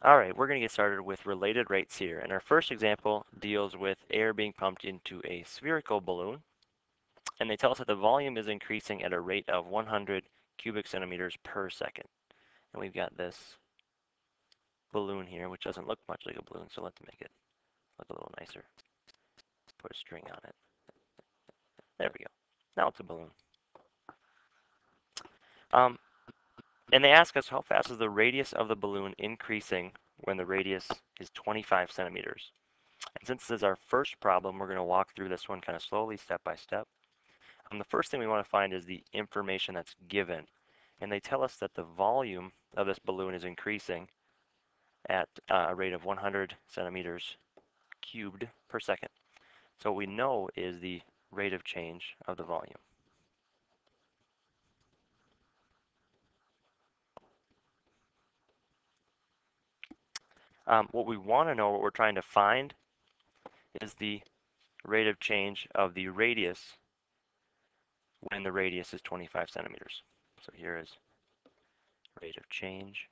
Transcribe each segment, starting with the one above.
All right, we're going to get started with related rates here. And our first example deals with air being pumped into a spherical balloon. And they tell us that the volume is increasing at a rate of 100 cubic centimeters per second. And we've got this balloon here, which doesn't look much like a balloon, so let's make it look a little nicer. Put a string on it. There we go. Now it's a balloon. And they ask us how fast is the radius of the balloon increasing when the radius is 25 centimeters. And since this is our first problem, we're going to walk through this one kind of slowly, step by step. The first thing we want to find is the information that's given. And they tell us that the volume of this balloon is increasing at a rate of 100 centimeters cubed per second. So what we know is the rate of change of the volume. What we want to know, what we're trying to find, is the rate of change of the radius when the radius is 25 centimeters. So here is rate of change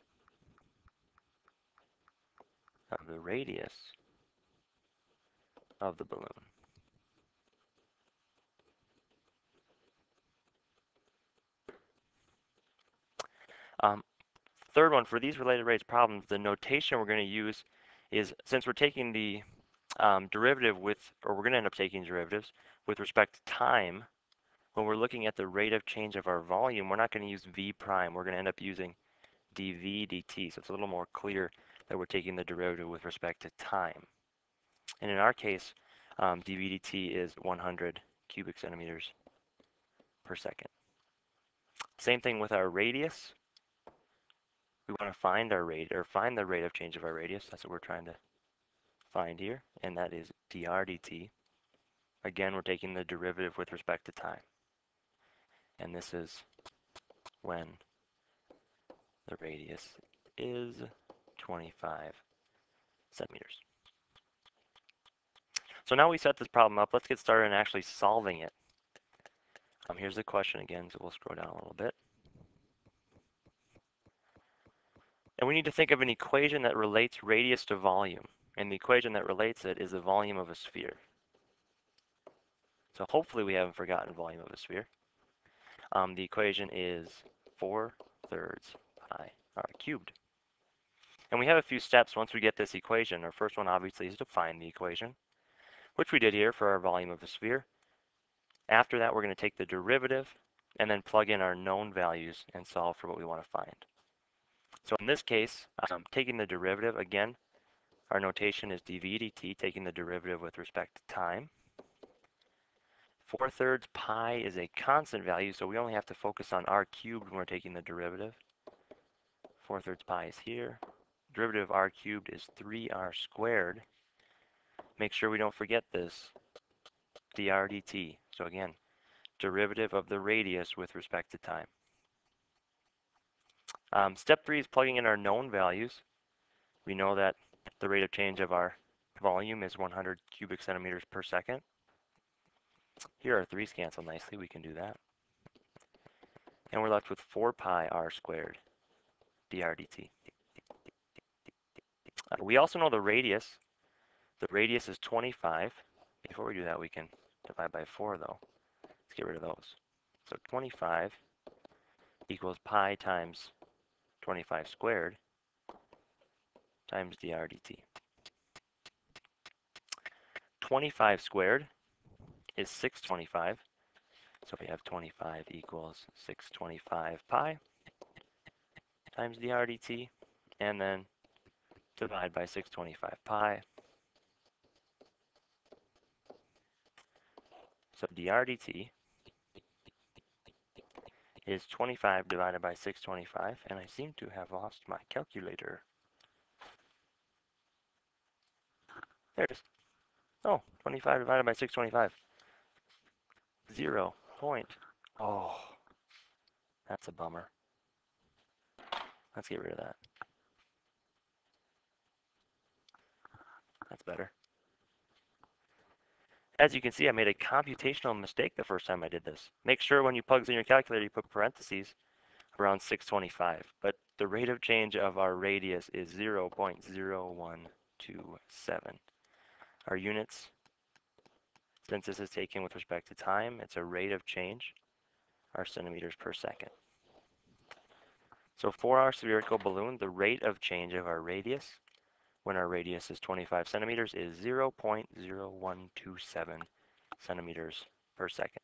of the radius of the balloon. Third one, for these related rates problems, the notation we're going to use is, since we're taking the derivative with, or we're going to end up taking derivatives with respect to time, when we're looking at the rate of change of our volume, we're not going to use v prime. We're going to end up using dv dt. So it's a little more clear that we're taking the derivative with respect to time. And in our case, dv dt is 100 cubic centimeters per second. Same thing with our radius. We want to find our rate, or find the rate of change of our radius. That's what we're trying to find here, and that is dr dt. Again, we're taking the derivative with respect to time. And this is when the radius is 25 centimeters. So now we set this problem up. Let's get started on actually solving it. Here's the question again, so we'll scroll down a little bit. And we need to think of an equation that relates radius to volume. And the equation that relates it is the volume of a sphere. So hopefully we haven't forgotten volume of a sphere. The equation is 4/3 pi r cubed. And we have a few steps once we get this equation. Our first one obviously is to find the equation, which we did here for our volume of a sphere. After that, we're going to take the derivative and then plug in our known values and solve for what we want to find. So in this case, taking the derivative, again, our notation is dv dt, taking the derivative with respect to time. 4/3 pi is a constant value, so we only have to focus on r cubed when we're taking the derivative. 4/3 pi is here. Derivative of r cubed is 3r squared. Make sure we don't forget this, dr dt. So again, derivative of the radius with respect to time. Step 3 is plugging in our known values. We know that the rate of change of our volume is 100 cubic centimeters per second. Here our 3's cancel nicely, we can do that. And we're left with 4 pi r squared dr dt. We also know the radius. The radius is 25. Before we do that, we can divide by 4 though. Let's get rid of those. So 25 equals pi times 25 squared times dr dt. 25 squared is 625. So we have 25 equals 625 pi times dr dt, and then divide by 625 pi. So dr dt is 25 divided by 625, and I seem to have lost my calculator. There it is. Oh, 25 divided by 625. 0 point. Oh, that's a bummer. Let's get rid of that. That's better. As you can see, I made a computational mistake the first time I did this. Make sure when you plug in your calculator, you put parentheses around 625. But the rate of change of our radius is 0.0127. Our units, since this is taken with respect to time, it's a rate of change, are centimeters per second. So for our spherical balloon, the rate of change of our radius, when our radius is 25 centimeters, is 0.0127 centimeters per second.